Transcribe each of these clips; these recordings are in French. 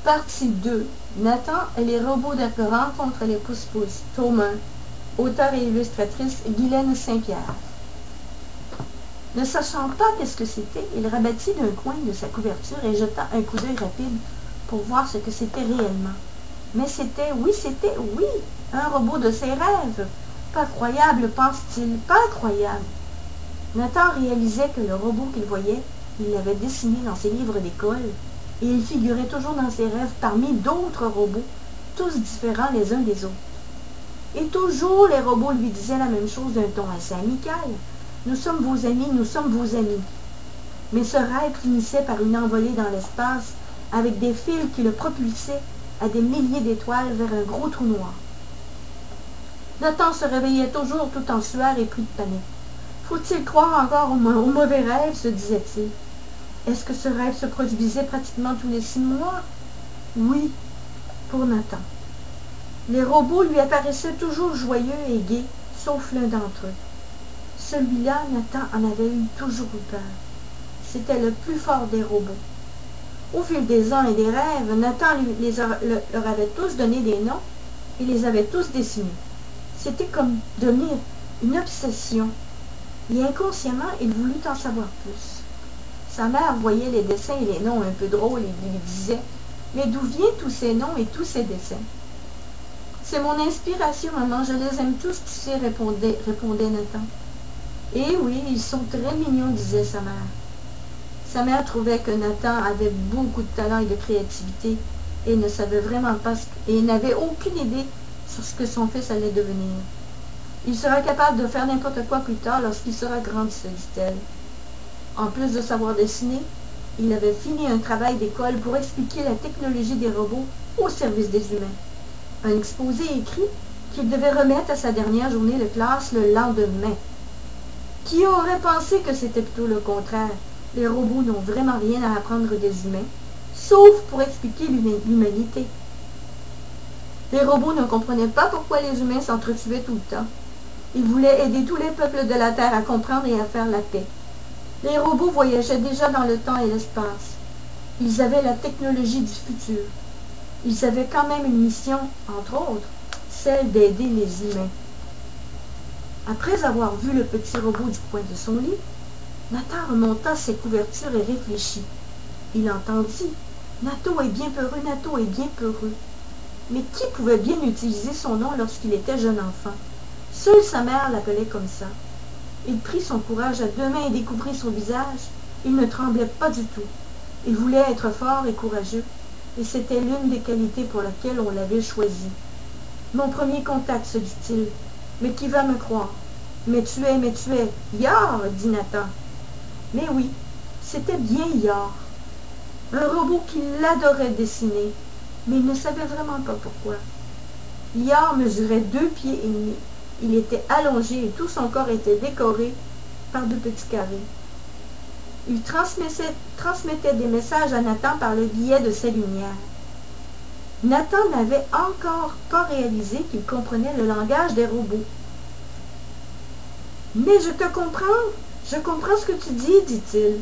Partie 2. Nathan et les robots de rencontre les pousse-pousse. Tome 1. Auteur et illustratrice Guylaine Saint-Pierre. Ne sachant pas qu'est-ce que c'était, il rabattit d'un coin de sa couverture et jeta un coup d'œil rapide pour voir ce que c'était réellement. Mais c'était, un robot de ses rêves. Pas croyable, pense-t-il, pas croyable. Nathan réalisait que le robot qu'il voyait, il l'avait dessiné dans ses livres d'école, et il figurait toujours dans ses rêves parmi d'autres robots, tous différents les uns des autres. Et toujours les robots lui disaient la même chose d'un ton assez amical. « Nous sommes vos amis, nous sommes vos amis. » Mais ce rêve finissait par une envolée dans l'espace, avec des fils qui le propulsaient à des milliers d'étoiles vers un gros trou noir. Nathan se réveillait toujours tout en sueur et pris de panique. Faut-il croire encore au mauvais rêve, se disait-il. Est-ce que ce rêve se produisait pratiquement tous les 6 mois? Oui, pour Nathan. Les robots lui apparaissaient toujours joyeux et gais, sauf l'un d'entre eux. Celui-là, Nathan en avait toujours eu peur. C'était le plus fort des robots. Au fil des ans et des rêves, Nathan leur avait tous donné des noms et les avait tous dessinés. C'était comme devenir une obsession. Et inconsciemment, il voulut en savoir plus. Sa mère voyait les dessins et les noms un peu drôles et lui disait « Mais d'où viennent tous ces noms et tous ces dessins? »« C'est mon inspiration, maman, je les aime tous, tu sais, répondait Nathan. « Eh oui, ils sont très mignons, disait sa mère. Sa mère trouvait que Nathan avait beaucoup de talent et de créativité et ne savait vraiment pas et n'avait aucune idée sur ce que son fils allait devenir. Il sera capable de faire n'importe quoi plus tard lorsqu'il sera grand, se dit-elle. En plus de savoir dessiner, il avait fini un travail d'école pour expliquer la technologie des robots au service des humains. Un exposé écrit qu'il devait remettre à sa dernière journée de classe le lendemain. Qui aurait pensé que c'était plutôt le contraire? Les robots n'ont vraiment rien à apprendre des humains, sauf pour expliquer l'humanité. Les robots ne comprenaient pas pourquoi les humains s'entretuaient tout le temps. Ils voulaient aider tous les peuples de la Terre à comprendre et à faire la paix. Les robots voyageaient déjà dans le temps et l'espace. Ils avaient la technologie du futur. Ils avaient quand même une mission, entre autres, celle d'aider les humains. Après avoir vu le petit robot du coin de son lit, Nathan remonta ses couvertures et réfléchit. Il entendit « Nato est bien peureux, Nato est bien peureux. » Mais qui pouvait bien utiliser son nom lorsqu'il était jeune enfant? Seule sa mère l'appelait comme ça. Il prit son courage à 2 mains et découvrit son visage. Il ne tremblait pas du tout. Il voulait être fort et courageux, et c'était l'une des qualités pour lesquelles on l'avait choisi. « Mon premier contact, se dit-il. Mais qui va me croire? Mais tu es. Yar, dit Nathan. Mais oui, c'était bien Yar. Un robot qui l'adorait dessiner, mais il ne savait vraiment pas pourquoi. Yar mesurait 2 pieds et demi. Il était allongé et tout son corps était décoré par 2 petits carrés. Il transmettait des messages à Nathan par le biais de ses lumières. Nathan n'avait encore pas réalisé qu'il comprenait le langage des robots. « Mais je te comprends, je comprends ce que tu dis, dit-il. »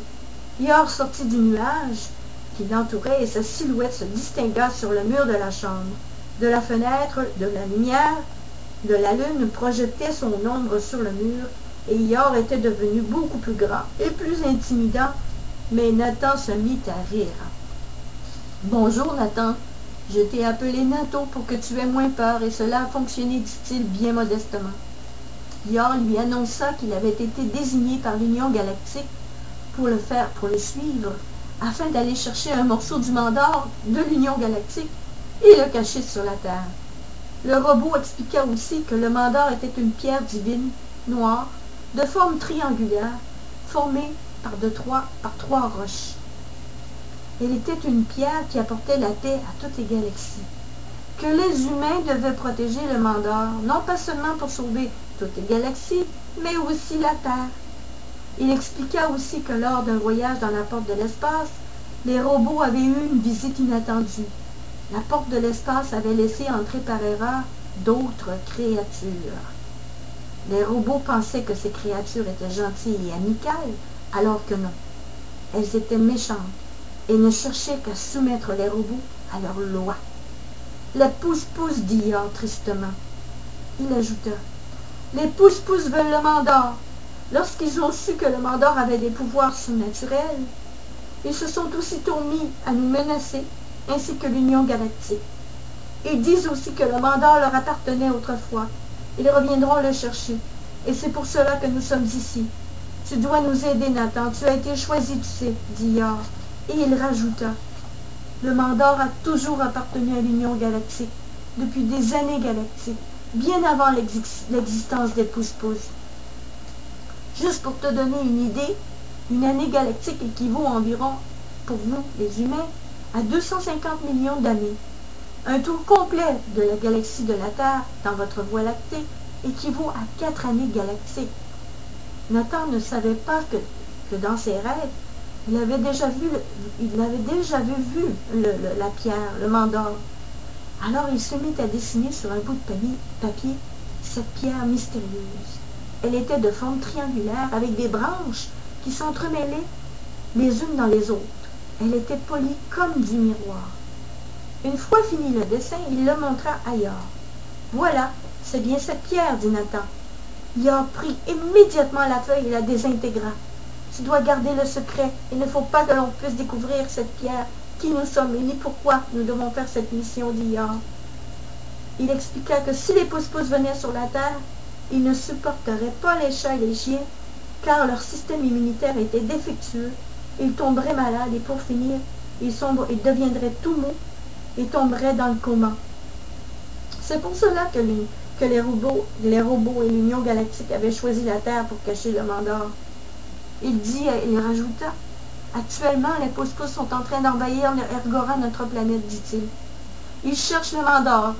Yar sortit du nuage qui l'entourait et sa silhouette se distingua sur le mur de la chambre. De la fenêtre, de la lumière de la lune projetait son ombre sur le mur, et Yar était devenu beaucoup plus grand et plus intimidant, mais Nathan se mit à rire. « Bonjour, Nathan. Je t'ai appelé Nato pour que tu aies moins peur, et cela a fonctionné, dit-il bien modestement. » Yar lui annonça qu'il avait été désigné par l'Union Galactique pour le suivre, afin d'aller chercher un morceau du mandor de l'Union Galactique et le cacher sur la Terre. Le robot expliqua aussi que le mandor était une pierre divine, noire, de forme triangulaire, formée par 3 roches. Elle était une pierre qui apportait la paix à toutes les galaxies. Que les humains devaient protéger le mandor, non pas seulement pour sauver toutes les galaxies, mais aussi la Terre. Il expliqua aussi que lors d'un voyage dans la porte de l'espace, les robots avaient eu une visite inattendue. La porte de l'espace avait laissé entrer par erreur d'autres créatures. Les robots pensaient que ces créatures étaient gentilles et amicales, alors que non. Elles étaient méchantes, et ne cherchaient qu'à soumettre les robots à leurs lois. Les pousse-pousse, dit Yor tristement. Il ajouta, les pousse-pousse veulent le Mandor. Lorsqu'ils ont su que le Mandor avait des pouvoirs surnaturels, ils se sont aussitôt mis à nous menacer, ainsi que l'Union galactique. Ils disent aussi que le Mandor leur appartenait autrefois. Ils reviendront le chercher, et c'est pour cela que nous sommes ici. Tu dois nous aider, Nathan. Tu as été choisi, tu sais, dit Yor. Et il rajouta, le Mandor a toujours appartenu à l'Union galactique, depuis des années galactiques, bien avant l'existence des pousse-pousse. Juste pour te donner une idée, une année galactique équivaut environ, pour nous, les humains, à 250 millions d'années. Un tour complet de la galaxie de la Terre dans votre voie lactée équivaut à 4 années galactiques. Nathan ne savait pas que dans ses rêves, il avait déjà vu la pierre, le Mandor. Alors il se mit à dessiner sur un bout de papier cette pierre mystérieuse. Elle était de forme triangulaire avec des branches qui s'entremêlaient les unes dans les autres. Elle était polie comme du miroir. Une fois fini le dessin, il le montra à Yor. Voilà, c'est bien cette pierre, dit Nathan. Yor prit immédiatement la feuille et la désintégra. Tu dois garder le secret. Il ne faut pas que l'on puisse découvrir cette pierre, qui nous sommes et ni pourquoi nous devons faire cette mission, dit Yor. Il expliqua que si les pousse-pousse venaient sur la Terre, ils ne supporteraient pas les chats et les chiens, car leur système immunitaire était défectueux. Ils tomberaient malades et pour finir, ils deviendraient tout mous et tomberaient dans le coma. C'est pour cela que les robots et l'Union galactique avaient choisi la Terre pour cacher le Mandor. Il rajouta, actuellement, les pousse-pousse sont en train d'envahir Ergora, notre planète, dit-il. Ils cherchent le Mandor.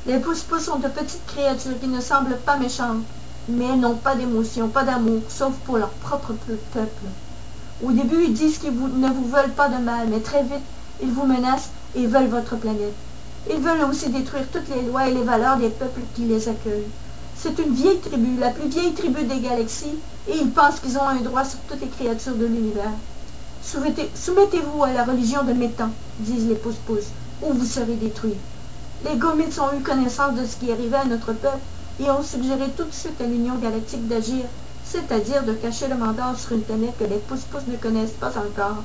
Les pousse-pousse sont de petites créatures qui ne semblent pas méchantes, mais elles n'ont pas d'émotion, pas d'amour, sauf pour leur propre peuple. Au début, ils disent qu'ils ne vous veulent pas de mal, mais très vite, ils vous menacent et veulent votre planète. Ils veulent aussi détruire toutes les lois et les valeurs des peuples qui les accueillent. C'est une vieille tribu, la plus vieille tribu des galaxies, et ils pensent qu'ils ont un droit sur toutes les créatures de l'univers. Soumettez-vous à la religion de Métan, disent les pousse-pousse, ou vous serez détruits. Les Gomites ont eu connaissance de ce qui arrivait à notre peuple et ont suggéré tout de suite à l'Union galactique d'agir, c'est-à-dire de cacher le Mandor sur une planète que les pousse-pousse ne connaissent pas encore.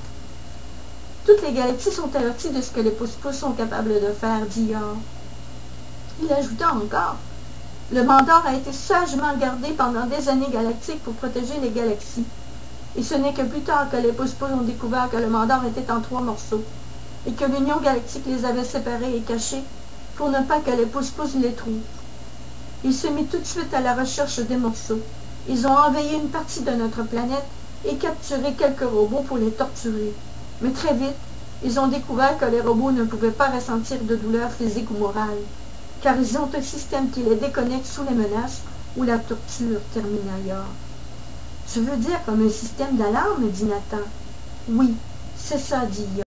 Toutes les galaxies sont averties de ce que les pousse-pousse sont capables de faire, dit Yor. Il ajouta encore, le Mandor a été sagement gardé pendant des années galactiques pour protéger les galaxies. Et ce n'est que plus tard que les pousse-pousse ont découvert que le Mandor était en 3 morceaux, et que l'Union galactique les avait séparés et cachés pour ne pas que les pousse-pousse les trouvent. Il se mit tout de suite à la recherche des morceaux. Ils ont envahi une partie de notre planète et capturé quelques robots pour les torturer. Mais très vite, ils ont découvert que les robots ne pouvaient pas ressentir de douleur physique ou morale, car ils ont un système qui les déconnecte sous les menaces ou la torture, termina Yor. Tu veux dire comme un système d'alarme, dit Nathan. Oui, c'est ça, dit Yor.